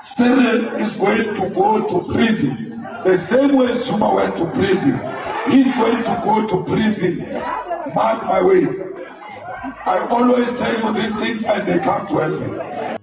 Cyril is going to go to prison. The same way Zuma went to prison. He's going to go to prison. Mark my way. I always tell you these things and they come to happen.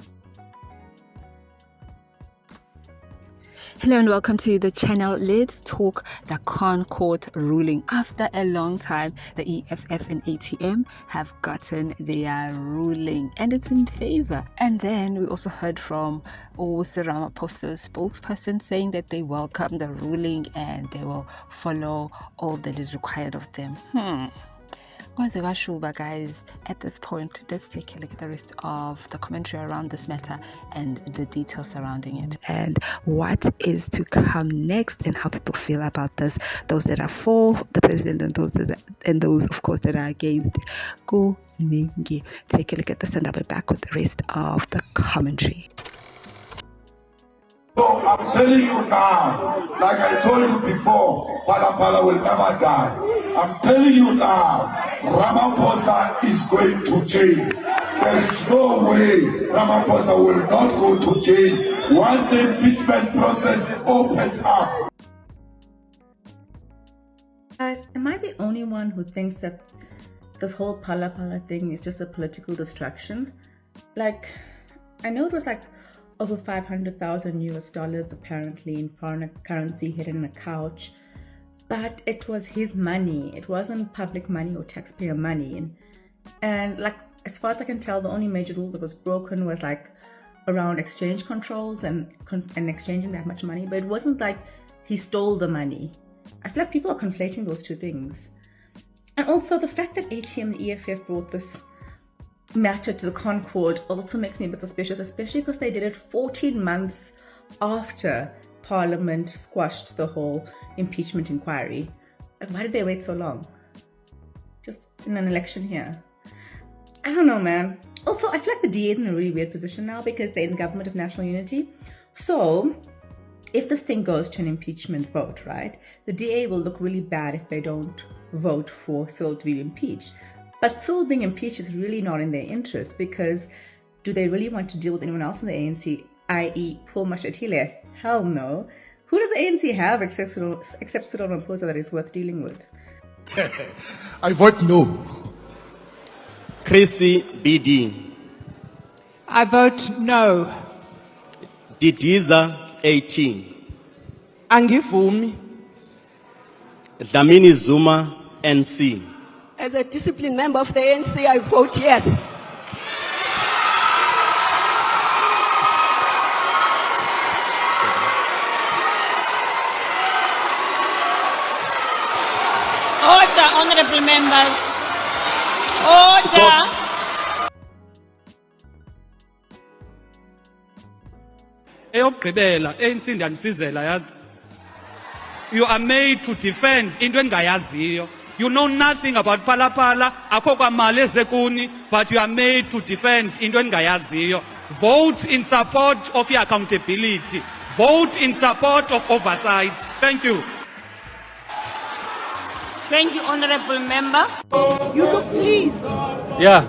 Hello and welcome to the channel. Let's talk the Court ruling. After a long time, the EFF and ATM have gotten their ruling and it's in favor. And then we also heard from Ramaphosa's spokesperson saying that they welcome the ruling and they will follow all that is required of them. Guys, at this point, let's take a look at the rest of the commentary around this matter and the details surrounding it and what is to come next and how people feel about this. Those that are for the president and those of course that are against. Go Ningi. Take a look at this and I'll be back with the rest of the commentary. So I'm telling you now, like I told you before, Phala will never die. I'm telling you now, Ramaphosa is going to jail. There is no way Ramaphosa will not go to jail once the impeachment process opens up. Guys, am I the only one who thinks that this whole Phala thing is just a political distraction? Like, I know it was like over $500,000 apparently in foreign currency hidden in a couch, but it was his money. It wasn't public money or taxpayer money. And like, as far as I can tell, the only major rule that was broken was like around exchange controls and exchanging that much money, but it wasn't like he stole the money. I feel like people are conflating those two things. And also the fact that ATM and EFF brought this matter to the Court also makes me a bit suspicious, especially because they did it 14 months after Parliament squashed the whole impeachment inquiry. Like, why did they wait so long? Just in an election here. I don't know, man. Also, I feel like the DA is in a really weird position now because they're in the government of national unity. So, if this thing goes to an impeachment vote, right, the DA will look really bad if they don't vote for Cyril to be impeached. But Cyril being impeached is really not in their interest because do they really want to deal with anyone else in the ANC, i.e. Paul Mashatile? Hell no. Who does the ANC have except Cyril Ramaphosa that is worth dealing with? I vote no. Chrissy BD. I vote no. Didiza 18. Angivumi. Dlamini Zuma NC. As a disciplined member of the ANC, I vote yes. Order, honorable members. Order. Eyokugqibela ANC ndiyanisizela yazi. You are made to defend into engayaziyo. You know nothing about Phala, akho kwamali ezekuni, but you are made to defend into engayaziyo. Vote in support of your accountability. Vote in support of oversight. Thank you. Thank you, honorable member. You look pleased. Yeah.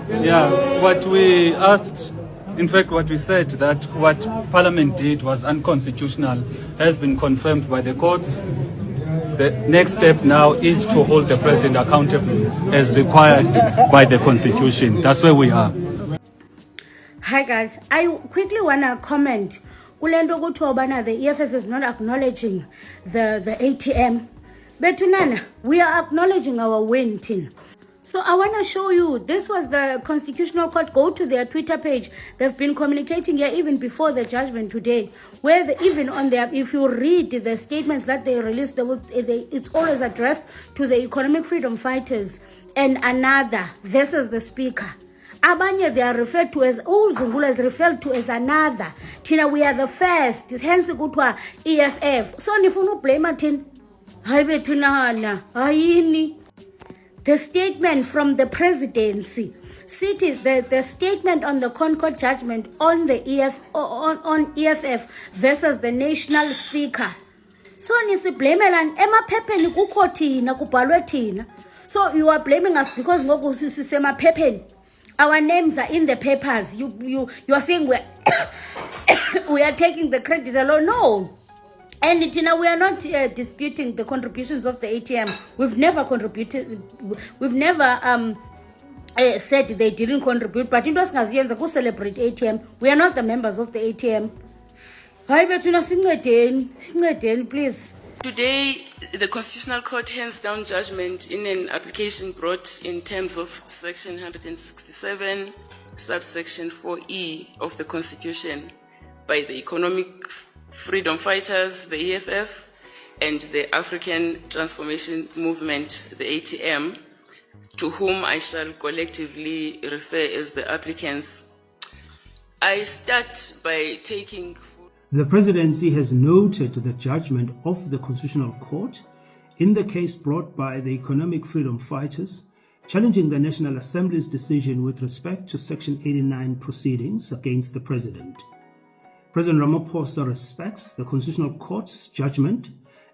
What we asked, in fact, what we said that what Parliament did was unconstitutional has been confirmed by the courts. The next step now is to hold the president accountable as required by the constitution. That's where we are. Hi guys, I quickly want to comment. The EFF is not acknowledging the ATM. But we are acknowledging our win, Tin. So I want to show you, this was the Constitutional Court. Go to their Twitter page. They've been communicating here even before the judgment today, where even on their, if you read the statements that they released, it's always addressed to the economic freedom fighters and another versus the speaker. Abanye, they are referred to as, Zungula is referred to as another. Tina, we are the first. Hence, go to EFF. So, if you blame it, Tin, the statement from the presidency, the statement on the Concord judgment on the EFF versus the national speaker. So nisiblamelan emaphepheni kukho thina kubhalwe thina. So you are blaming us because ngoku sisemaphepeni. Our names are in the papers. You are saying we're we are taking the credit alone. No. And Tina, we are not disputing the contributions of the ATM. We've never contributed. We've never said they didn't contribute. But it was who celebrate ATM. We are not the members of the ATM. Hi, Betuna, please. Today, the Constitutional Court hands down judgment in an application brought in terms of Section 167, subsection 4E of the Constitution by the Economic Freedom Fighters, the EFF, and the African Transformation Movement, the ATM, to whom I shall collectively refer as the applicants. I start by taking... The presidency has noted the judgment of the Constitutional Court in the case brought by the Economic Freedom Fighters, challenging the National Assembly's decision with respect to Section 89 proceedings against the President. President Ramaphosa respects the Constitutional Court's judgment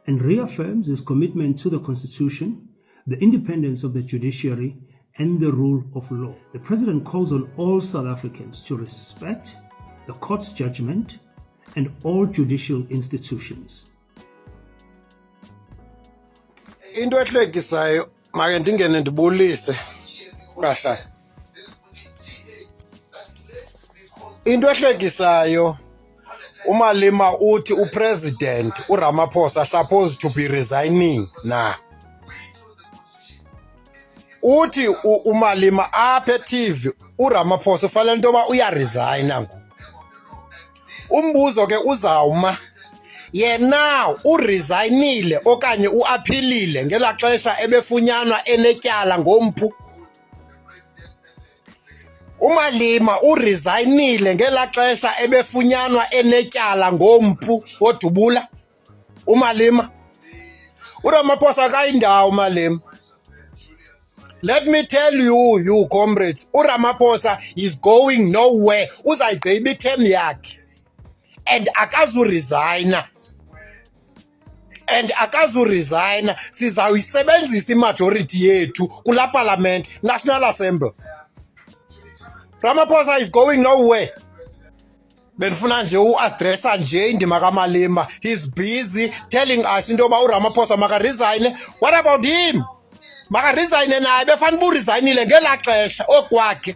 and reaffirms his commitment to the Constitution, the independence of the judiciary, and the rule of law. The President calls on all South Africans to respect the Court's judgment and all judicial institutions. Into ehlekisayo make ndingene ndibulise kahle. Into ehlekisayo uMalema uthi upresident uRamaphosa supposed to be resigning now. Uthi uMalema apha TV uRamaphosa ufanele into ba uyaresigna ngoku. Umbuzo ke uzawuma yena uresignile okanye uaphilile ngela xesha ebefunyanwa enetyala ngomphu. uMalema uresignile ngela xesha ebefunyanwa enetyala ngomphu odubula. uMalema uRamaphosa kayindawo uMalema. Let me tell you comrades, uRamaphosa is going nowhere. Uzayigqiba iterm yakhe. And akazu resigna. Sizawuyisebenzisa imajority yethu kula parliament, National Assembly. Ramaphosa is going nowhere. Benfuna nje uaddressa nje indima kaMalema. He's busy telling us into ba uRamaphosa maka resign. What about him? Maka resign naye befana bu resignile ngela xesha okwakhe.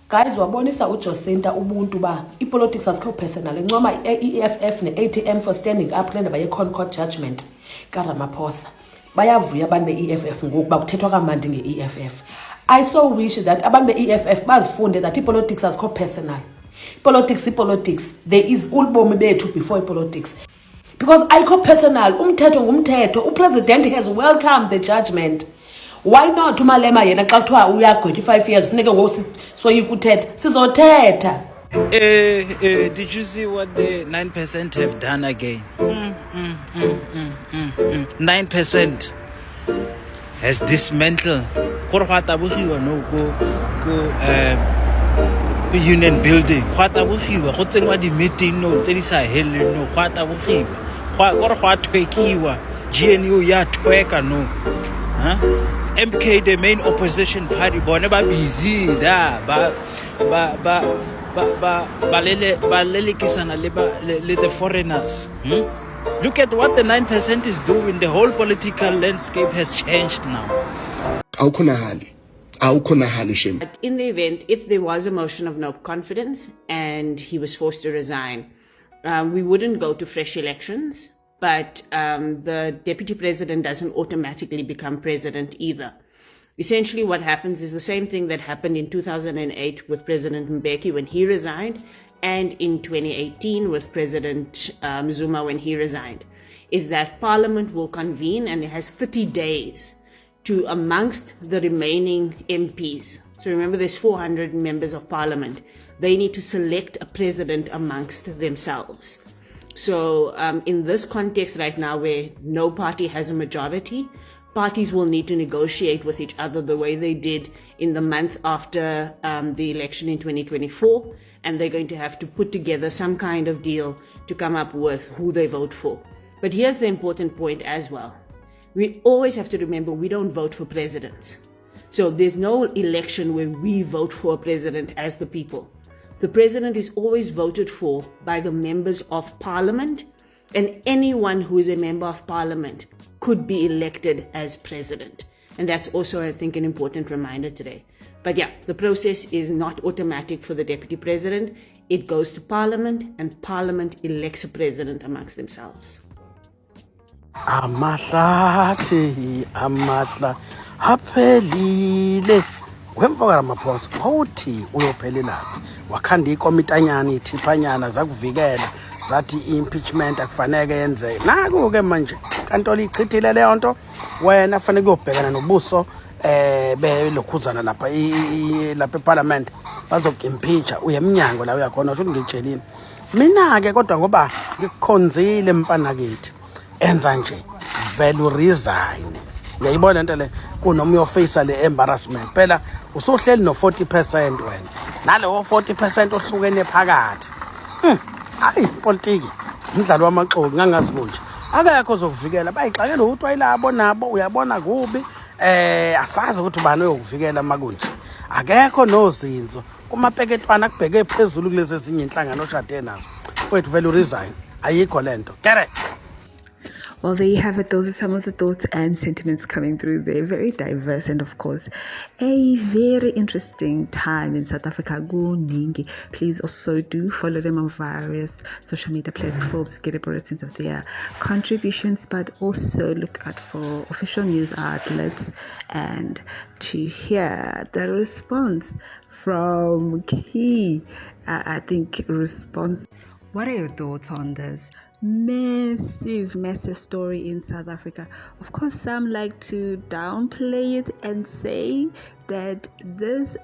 Guys, wabonisa uJosinta ubuntu ba ipolitics asikho personal encoma EFF ne-ATM for standing up kulenda baye court judgment kaRamaphosa. Bayavuya abantu be-EFF ngoku bakuthethwa kamandi nge-EFF. I so wish that abantu be-EFF bazifunde that ipolitics asikho personal. Politics, there is ubomi bethu before politics. Because ayikho personal, umthetho ngumthetho. Upresident has welcomed the judgment. Why not uMalema yena xa kuthiwa uyagqwetha 5 years funeke ngoku soyikuthetha sizothetha. Did you see what the 9% have done again? 9% has dismantled go union building go tsengwa di meeting no tse di sa heleng no go twekiwa GNU ya tweka no MK, the main opposition party, bone ba busy da ba lelekisana le the foreigners. Look at what the 9% is doing. The whole political landscape has changed now. But in the event, if there was a motion of no confidence and he was forced to resign, we wouldn't go to fresh elections. But the deputy president doesn't automatically become president either. Essentially what happens is the same thing that happened in 2008 with President Mbeki when he resigned, and in 2018 with President Zuma when he resigned, is that Parliament will convene and it has 30 days to, amongst the remaining MPs. So remember there's 400 members of Parliament. They need to select a president amongst themselves. So in this context right now where no party has a majority, parties will need to negotiate with each other the way they did in the month after the election in 2024. And they're going to have to put together some kind of deal to come up with who they vote for. But here's the important point as well. We always have to remember we don't vote for presidents. So there's no election where we vote for a president as the people. The president is always voted for by the members of parliament, and anyone who is a member of parliament could be elected as president. And that's also, I think, an important reminder today. But yeah, the process is not automatic for the deputy president. It goes to parliament, and parliament elects a president amongst themselves. Amahlathi amahla aphelile wemva Ramaphosa wawuthi uyophelelaphi wakhanda ikomitanyana ithipanyana zakuvikela zathi impeachment akufanele yenzeke naku ke manje inkantolo ichithile leyo nto wena fanele uyobhekana nobuso belokhuzana lapha eParliament bazokimpeacha uyemnyango la uyakhona ukuthi ngijelini mina ke kodwa ngoba ngikukhonzile mfana kithi enza nje vele resign ngiyayibona into le kunoma uyoface le embarrassment phela usuhleli no 40% wena nalewo 40% ohlukene phakathi hayi politiki umdlalo wamaxoki ngangazi kunje akekho ozokuvikela bayixakela ukuthi wayilabo nabo uyabona kubi asazi ukuthi ubani oyokuvikela makunje akekho nozinzo kumapeketwana kubheke phezulu kulezi ezinye inhlangano oshade nazo mfowethu vele resign ayikho lento kere. Well, there you have it. Those are some of the thoughts and sentiments coming through there. Very diverse and, of course, a very interesting time in South Africa. Please also do follow them on various social media platforms to get a broader sense of their contributions, but also look out for official news outlets and to hear the response from key, response. What are your thoughts on this? Massive story in South Africa. Of course, some like to downplay it and say that this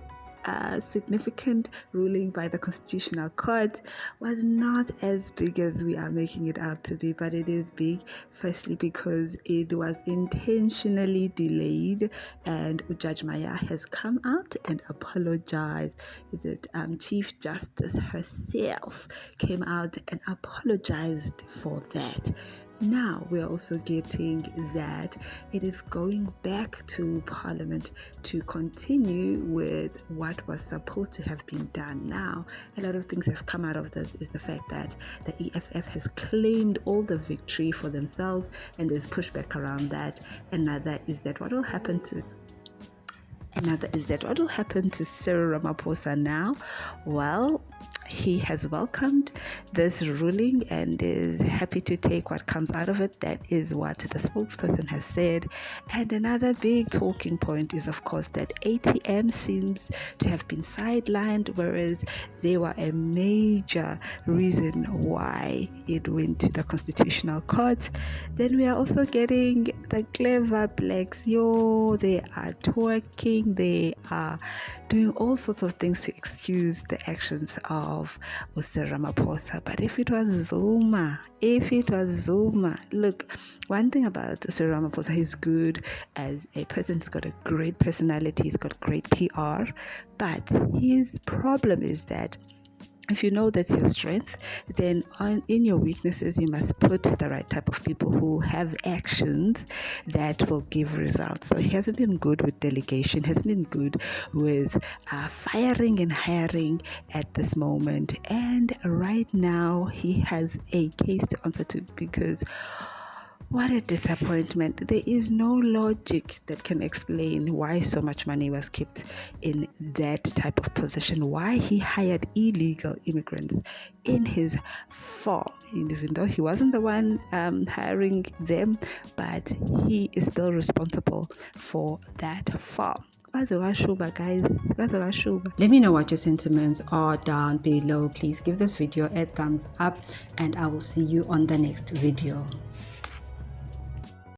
significant ruling by the Constitutional Court was not as big as we are making it out to be, but it is big. Firstly, because it was intentionally delayed, and Judge Maya has come out and apologized. Is it Chief Justice herself came out and apologized for that. Now we're also getting that it is going back to Parliament to continue with what was supposed to have been done. Now, a lot of things have come out of this is the fact that the EFF has claimed all the victory for themselves, and there's pushback around that. Another is that what will happen to Cyril Ramaphosa now? Well, he has welcomed this ruling and is happy to take what comes out of it. That is what the spokesperson has said. And another big talking point is, of course, that ATM seems to have been sidelined, whereas they were a major reason why it went to the Constitutional Court. Then we are also getting the clever blacks. They are twerking, they are doing all sorts of things to excuse the actions of Cyril Ramaphosa. But if it was Zuma, look, one thing about Cyril Ramaphosa, he's good as a person. He's got a great personality, he's got great PR, but his problem is that if you know that's your strength, then in your weaknesses, you must put the right type of people who have actions that will give results. So he hasn't been good with delegation, hasn't been good with firing and hiring at this moment. And right now, he has a case to answer to, because what a disappointment. There is no logic that can explain why so much money was kept in that type of position, why he hired illegal immigrants in his farm, even though he wasn't the one hiring them, but he is still responsible for that farm. Guys, let me know what your sentiments are down below. Please give this video a thumbs up, and I will see you on the next video.